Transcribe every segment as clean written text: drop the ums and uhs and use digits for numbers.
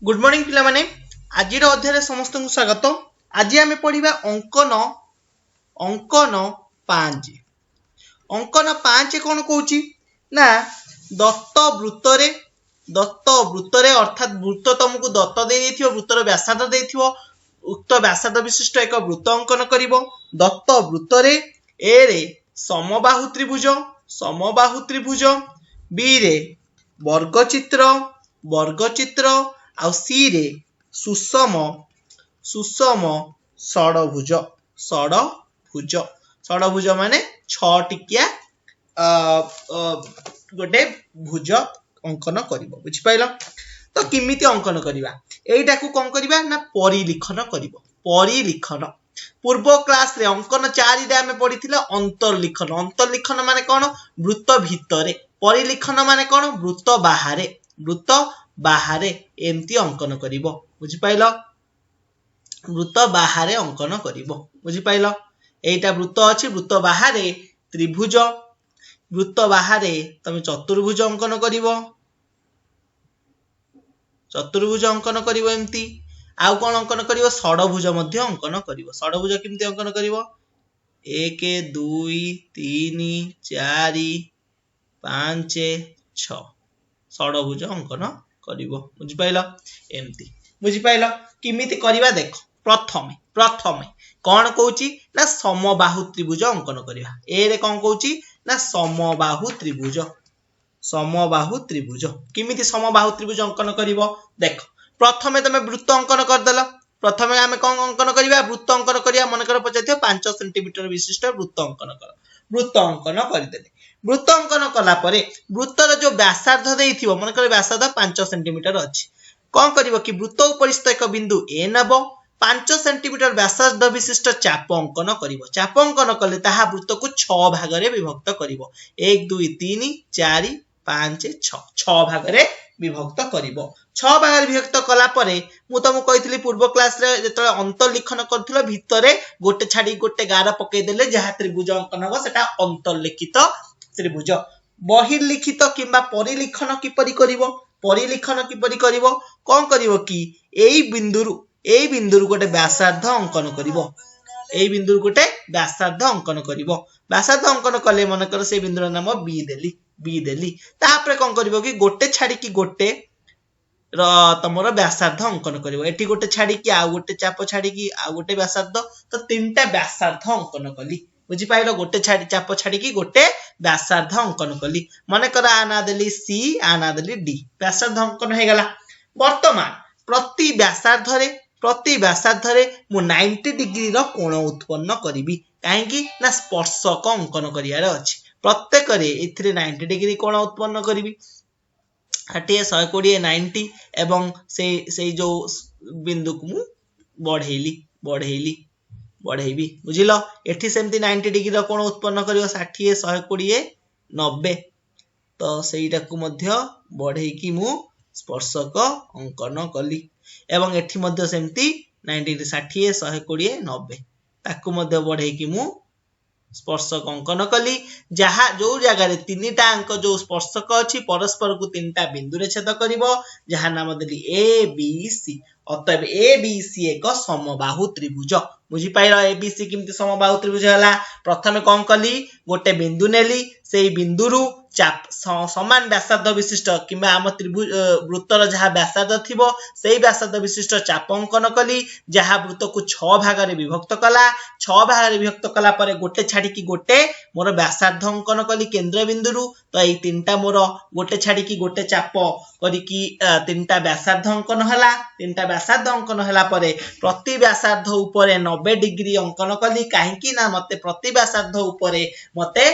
Good morning पिला माने आज अध्याय समस्त को स्वागत। आज आम पढ़ा अंकन अंकन 5 अंकन 5 कौन कहूँ ना दत्त वृत्तरे अर्थात वृत्त तुमको दत्त दे वृत्तर व्यासार्ध दे उक्त व्यासार्ध विशिष्ट एक वृत्त अंकन कर दत्त वृत्तरे ए रे समबाहु त्रिभुज बी रे वर्गचित्र आ सी रे सुषम षडभुज माने 6 टिकिया गोटे भुज अंकन करिवो बुझि पाइलो। तो किमिति अंकन करिवा एइटा को कोन करिवा ना परिलिखन करिवो। परिलिखन पूर्व क्लास रे अंकन 4 रे हमें पढिथिला अंतर्लिखन माने कोन वृत्त भितरे, परिलिखन माने कोन वृत्त बाहरे एमती अंकन करिवो बुझि पाइलो। वृत्त बाहरे अंकन करिवो बुझि पाइलो। एइटा वृत्त अछि, वृत्त बाहरे त्रिभुज, वृत्त बाहरे तमे चतुर्भुज अंकन करिवो, एमती आउ कोन अंकन करिवो षडभुज मध्ये अंकन करिवो। षडभुज किमती अंकन करिवो 1 2 3 4 5 6 षडभुज अंकन करिवो बुझि पाइलो। एमती बुझि पाइलो किमिति करिवा देख। प्रथमे कोन कहूची ना समबाहु त्रिभुज अंकन करिवा। ए रे कोन कहूची ना समबाहु त्रिभुज किमिति समबाहु त्रिभुज अंकन करिवो देख। प्रथमे तमे वृत्त अंकन कर देलो। प्रथमे आमे कोन अंकन करिवा वृत्त अंकन करिया मन कर पचाइथियो 5 सेंटीमीटर विशिष्ट वृत्त अंकन कर। वृत्त अंकन करदेले। वृत्त अंकन कला परे वृत्तर जो व्यासार्ध देइथिबो मन कर व्यासार्ध 5 सेंटीमीटर अछि। कोन करिवो कि वृत्त उपरिस्थ एक बिंदु ए नबो 5 सेंटीमीटर व्यासार्ध विशिष्ट चाप अंकन करिवो। चाप अंकन कले ताहा वृत्त को 6 भाग रे विभक्त करिवो। 1 2 3 4 5 6 भाग रे विभक्त करिवो। 6 भाग रे विभक्त कला परे मु तुमको कहितली पूर्व क्लास रे जेतले अंतर्लिखन करथिलो भितरे गोटे छाडी गोटे गार पके देले जहा त्रिभुज अंकन हो सेटा अंतर्लिखित त्रिभुज। बहिर्लिखित किंबा परिलिखन किपरि करिवो। परिलिखन किपरि करिवो कोन करिवो कि एई बिंदुरु गोटे व्यासार्ध अंकन करिवो। एई बिंदुरु गोटे व्यासार्ध अंकन करिवो। व्यासार्ध अंकन कले मन कर से बिंदुर नाम बी देली तापरे कोन करिवो कि गोटे छाडी कि गोटे तमरो व्यासार्ध अंकन करिवो। एठी गोटे छाडी कि आ गोटे चाप छाडी कि आ गोटे व्यासार्ध तो तीनटा व्यासार्ध अंकन कली बुझि पाइलो। गोटे छाडी चाप छाडी कि गोटे व्यासार्ध अंकन कली माने कर आना देली सी आना देली डी व्यासार्ध अंकन हे गला। वर्तमान प्रति व्यासार्ध रे मु 90 डिग्री रो कोण उत्पन्न करिवि काहेकि ना स्पर्शक अंकन करियार अछि। प्रत्येक रे एथिरे 90 डिग्री कोण उत्पन्न करिवि 60 120 90 एवं से जो बिंदु को मु बढ़ेइबी बुझिलो। एठी सेमती 90 डिग्री रो कोण उत्पन्न करियो 60 120 90 तो सेइटा को मध्य बढ़ेइकी मु स्पर्शक अंकन कली एवं एठी मध्य सेमती 90 60 120 90 ताकू मध्य बढ़ेइकी मु स्पर्शक अंकन कली। जहा जो जगह रे तीनटा अंक जो स्पर्शक अछि परस्पर को तीनटा बिंदु रे छेद करिवो जहा नाम देली ए बी सी। अतएव ए बी सी एक समबाहु त्रिभुज बुझि पाइलो। ए बी सी किमती समबाहु त्रिभुज हला। प्रथमे कोन कली गोटे बिंदु नेली सेई बिंदुरु चाप समान व्यासार्ध विशिष्ट किंबा आम त्रिभुज वृत्तर जहा व्यासार्ध थिबो सेई व्यासार्ध विशिष्ट चाप अंकन कली जहा वृत्त को 6 भाग रे विभक्त कला। 6 भाग रे विभक्त कला परे गोटे छाडी कि गोटे मोर व्यासार्ध अंकन कली केंद्र बिंदुरु। तो एई तीनटा मोर गोटे छाडी कि गोटे चाप करी कि तीनटा व्यासार्ध अंकन हला। तीनटा व्यासार्ध अंकन हला परे प्रति व्यासार्ध ऊपर 90 डिग्री अंकन कली काहेकि ना मते प्रति व्यासार्ध ऊपर मते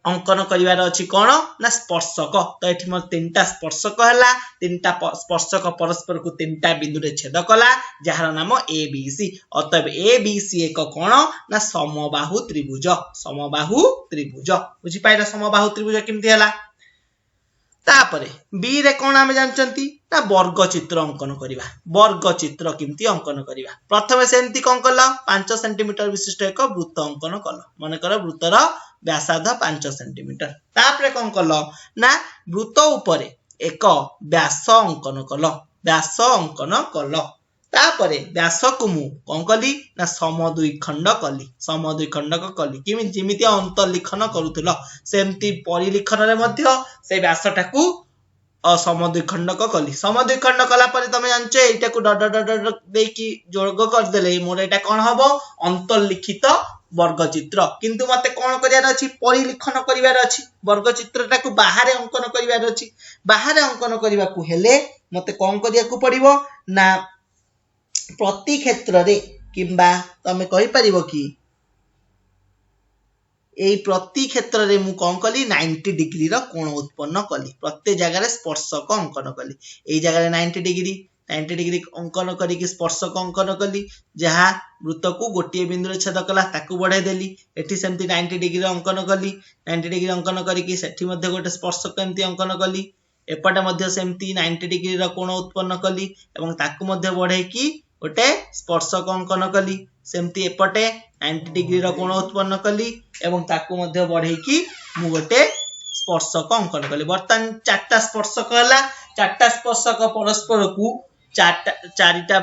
अंकन करिवार अछि कोन ना स्पर्शक। तो एठी म तीनटा स्पर्शक हला। तीनटा स्पर्शक परस्पर को तीनटा बिंदु रे छेद कला जहार नाम ए बी सी। अतएव ए बी सी एक कोन ना समबाहु त्रिभुज बुझि पाइला। समबाहु त्रिभुज किमती हला। तापरे बी रे कोन आमे जानचंती ना वर्गचित्र अंकन करिवा। वर्गचित्र किमती अंकन करिवा प्रथमे सेमती कोन कला 5 सेंटीमीटर विशिष्ट एक वृत्त अंकन कला माने कर वृत्तर व्यासार्ध 5 सेंटीमीटर। तापरे कोन कला ना वृत्त ऊपर एक व्यास अंकन कल व्यास अंकन कल तापरे व्यास को मु कौन कली ना सम दुई खंड कली सम दुई खंडक कली किमि जिमिति अंतर्लिखन करूथिल सेमति परिलिखन रे मध्य से व्यासटाकू सम दुई खंडक कली सम दुई खंड कला परे तमे जानछे एटा को डट डट डट देकी जोग कर देले मोर एटा कोन हबो अंतर्लिखित वर्गचित्र किंतु मते कोन करियार अछि परिलिखन करिवार अछि वर्गचित्रटा को बाहर अंकन करिवार अछि बाहर अंकन करिवा को हेले मते कोन करिया को पड़िबो ना प्रति क्षेत्र रे किंबा तमे कहि परिबो कि एई प्रति क्षेत्र रे मु कोन कली 90 डिग्री रो कोण उत्पन्न कली प्रत्येक जगह रे स्पर्शक अंकन कली एई जगह रे 90 डिग्री अंकन करी कि स्पर्शक अंकन कली जहा वृत्त को गोटिए बिंदु रे छेद कला ताकू बढ़ाई देली एठी सेमति 90 डिग्री अंकन कली 90 डिग्री अंकन करी कि सेठी मध्ये गोटे स्पर्शक एमति अंकन कली एपटे मध्ये सेमति 90 डिग्री रो कोण उत्पन्न कली एवं ताकू मध्ये बढ़ाई कि गोटे स्पर्शक अंकन कली सेमती एपटे 90 डिग्री रो कोण उत्पन्न कली एवं ताकू मध्ये बढ़ाई कि मु गोटे स्पर्शक अंकन कली बर्तन चारटा स्पर्शक हला चारटा स्पर्शक परस्पर को चारिटा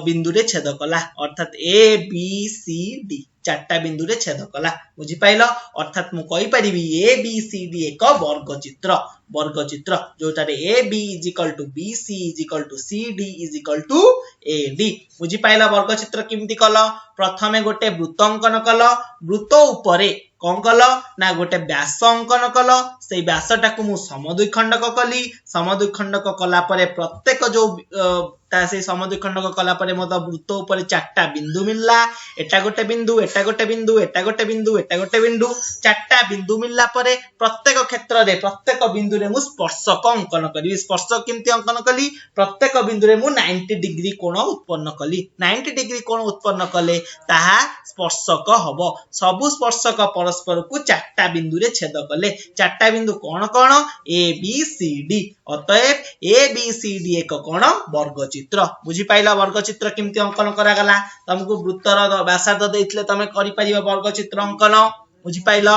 बिंदु रे छेद कला अर्थात ए बी सी डी चारटा बिंदु रे छेद कला बुझी पाइलो अर्थात मु कहि परिबी ए बी सी डी एक वर्गचित्र जोटा रे A B B C C D A D बुझी पाइलो वर्गचित्र किमती कल प्रथमे गोटे वृत्त अंकन कल वृत्त उपरे कौन कल ना गोटे व्यास अंकन कल से व्यासटा को मु समद्वि खंडक कली समद्वि खंडक कला परे प्रत्येक जो से समद्वि खंडक कला परे मत वृत्त ऊपर चारटा बिंदु मिलला एटा गोटे बिंदु एटा गोटे बिंदु एटा गोटे बिंदु एटा गोटे बिंदु चारटा बिंदु मिलला परे प्रत्येक क्षेत्र रे प्रत्येक बिंदु रे मु स्पर्शक अंकन करी स्पर्शक किमती अंकन कली प्रत्येक बिंदु रे मु 90 डिग्री कोण उत्पन्न कली 90 डिग्री कोण उत्पन्न कले ताहा स्पर्शक हबो सबु स्पर्शक परस्पर को चारटा बिंदु रे छेद कले चारटा बिंदु कोन कोन ए बी सी डी अतएव ए बी सी डी एक कोण वर्गचित्र बुझी पाइला वर्गचित्र किमती अंकन करा गला तुमको वृत्तर व्यासार्ध देइतले तमे करि परिबा वर्गचित्र अंकन बुझी पाइला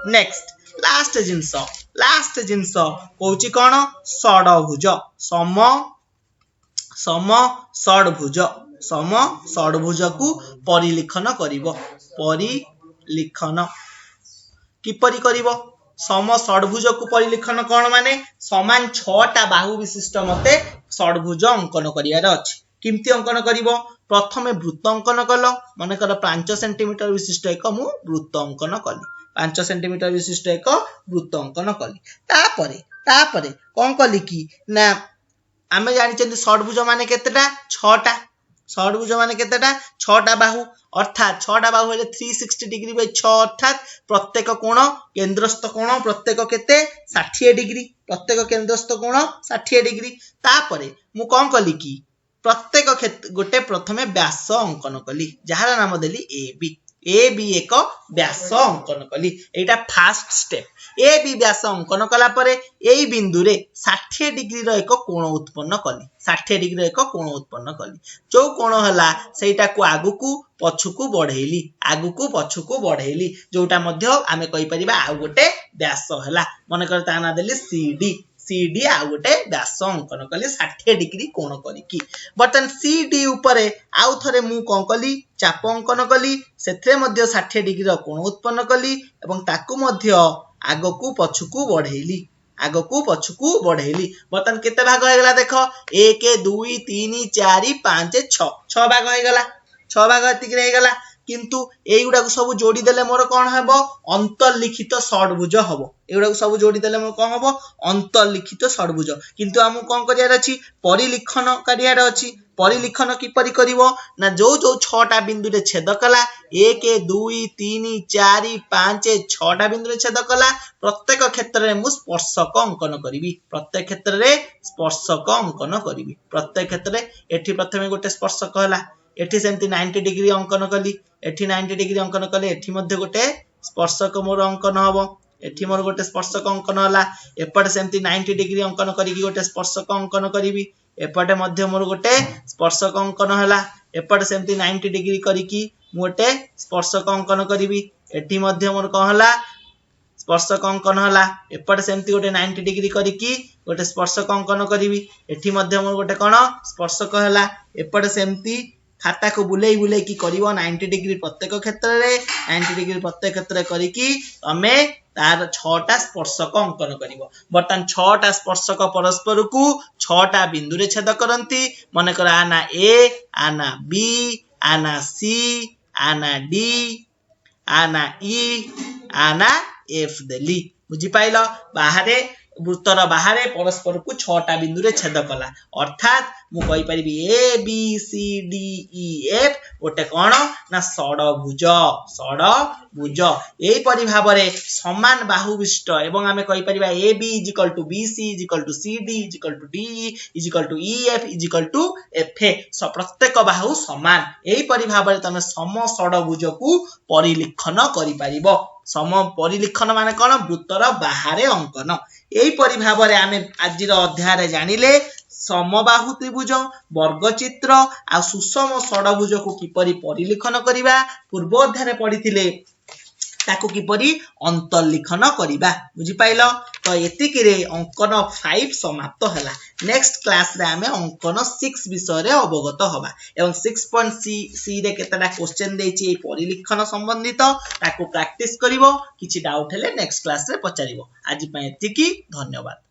नेक्स्ट लास्ट जिंस कहूची कोन षडभुज सम षडभुज को परिलिखन करिवो परिलिखन किपरि करिवो सम षडभुज को परिलिखन कोन माने समान 6टा बाहु विशिष्ट मते षडभुज अंकन करियार अछि किमती अंकन करिवो प्रथमे वृत्त अंकन कल माने कर 5 सेंटीमीटर विशिष्ट एक मु वृत्त अंकन कली 5 सेंटीमीटर विशिष्ट एक वृत्त अंकन कली तापरे कोन कली कि ना आमे जानि चंदी षडभुज माने केतेटा 6टा षडभुज माने केतेटा 6टा बाहु अर्थात 6टा बाहु हेले 360 डिग्री बाय 6 अर्थात प्रत्येक कोण केंद्रस्थ कोण प्रत्येक केते 60 डिग्री प्रत्येक केंद्रस्थ कोण 60 डिग्री तापरे मु कोन कली कि प्रत्येक गोटे प्रथमे व्यास अंकन कली जहार नाम देली ए बी एक व्यास अंकन कली एटा फास्ट स्टेप ए बी व्यास अंकन कला परे एई बिंदु रे 60 डिग्री रो एक कोण उत्पन्न कली 60 डिग्री रो एक कोण उत्पन्न कली जो कोण हला सेटा को आगु को पछु को बढ़ेली जोटा मध्य आमे कहि परिबा आ गोटे व्यास हला मन कर ता ना देली सीडी आ गोटे व्यास अंकन कली 60 डिग्री कोण करिकी बर्तन सीडी ऊपर आउ थरे मु कोन कली चाप अंकन कली सेथरे मध्य 60 डिग्री रो कोण उत्पन्न कली एवं ताकू मध्य आगकू पछुकू बढ़ेली बर्तन केते भाग होइगला देखो 1 2 3 4 5 6 भाग होइगला 6 भाग एतिक रहिगला किंतु एगुडा को सब जोड़ी देले मोर कोन हेबो अंतर्लिखित षडभुज हबो एगुडा को सब जोड़ी देले मोर कोन हेबो अंतर्लिखित षडभुज किंतु हम कोन करियार अछि परिलिखन करियार अछि परिलिखन किपरि करिवो ना जो 6टा बिंदु रे छेद कला 1 2 3 4 5 6टा बिंदु रे छेद कला प्रत्येक क्षेत्र रे मु स्पर्शक अंकन करिवि प्रत्येक क्षेत्र रे स्पर्शक अंकन करिवि प्रत्येक क्षेत्र रे एठी प्रथमे गोटे स्पर्शक हला एठी सेमती 90 डिग्री अंकन कली एठी 90 डिग्री अंकन कले एठी मध्ये गोटे स्पर्शक मोर अंकन हबो एठी मोर गोटे स्पर्शक अंकन हला एपटे सेमती 90 डिग्री अंकन करिकि गोटे स्पर्शक अंकन करिवि एपटे मध्ये मोर गोटे स्पर्शक अंकन हला एपटे सेमती 90 डिग्री करिकि मोटे स्पर्शक अंकन करिवि एठी मध्ये मोर कोन हला स्पर्शक अंकन हला एपटे सेमती गोटे 90 डिग्री करिकी गोटे स्पर्शक अंकन करिवि एठी मध्य मोर गोटे कोन स्पर्शक हला एपटे सेमती खाता को बुलेई बुलेई की करिवो 90 डिग्री प्रत्येक क्षेत्र रे 90 डिग्री प्रत्येक क्षेत्र करिकी तमे तार 6टा स्पर्शक अंकन करिवो बर्तन 6टा स्पर्शक परस्पर को 6टा बिंदु रे छेद करंती माने कर आना ए आना बी आना सी आना डी आना ई आना एफ देली बुझी पाइलो बाहरे वृत्तर बाहरे परस्पर को 6टा बिंदु रे छेद कला अर्थात मु कहि परिबी A B C D E F गोटे कोन ना षडभुज एई परि भाबरे समान बाहु विशिष्ट एवं आमे कहि परिबा A B = B C = C D = D E = E F F A प्रत्येक बाहु समान एई परि भाबरे तमे सम षडभुज को परिलिखन करि परिबो सम परिलिखन माने कोन वृत्तर बाहरे अंकन एई परि भाबरे आमे आजिर अध्याय रे जानिले समबाहु त्रिभुज वर्गचित्र आ सुषम षडभुज को किपरि परिलिखन करिबा पूर्व अध्याय रे पढिथिले ताको किपरि अंतर्लिखन करिबा बुझी पाइलो तो एतिकी रे अंकन 5 समाप्त हला नेक्स्ट क्लास रे आमे अंकन 6 विषय रे अवगत होबा एवं 6.c रे केतटा क्वेश्चन देछि ए परिलिखन संबंधित ताको प्रैक्टिस करिवो किछि डाउट हेले नेक्स्ट क्लास रे पचारिवो आज पय एतिकी धन्यवाद।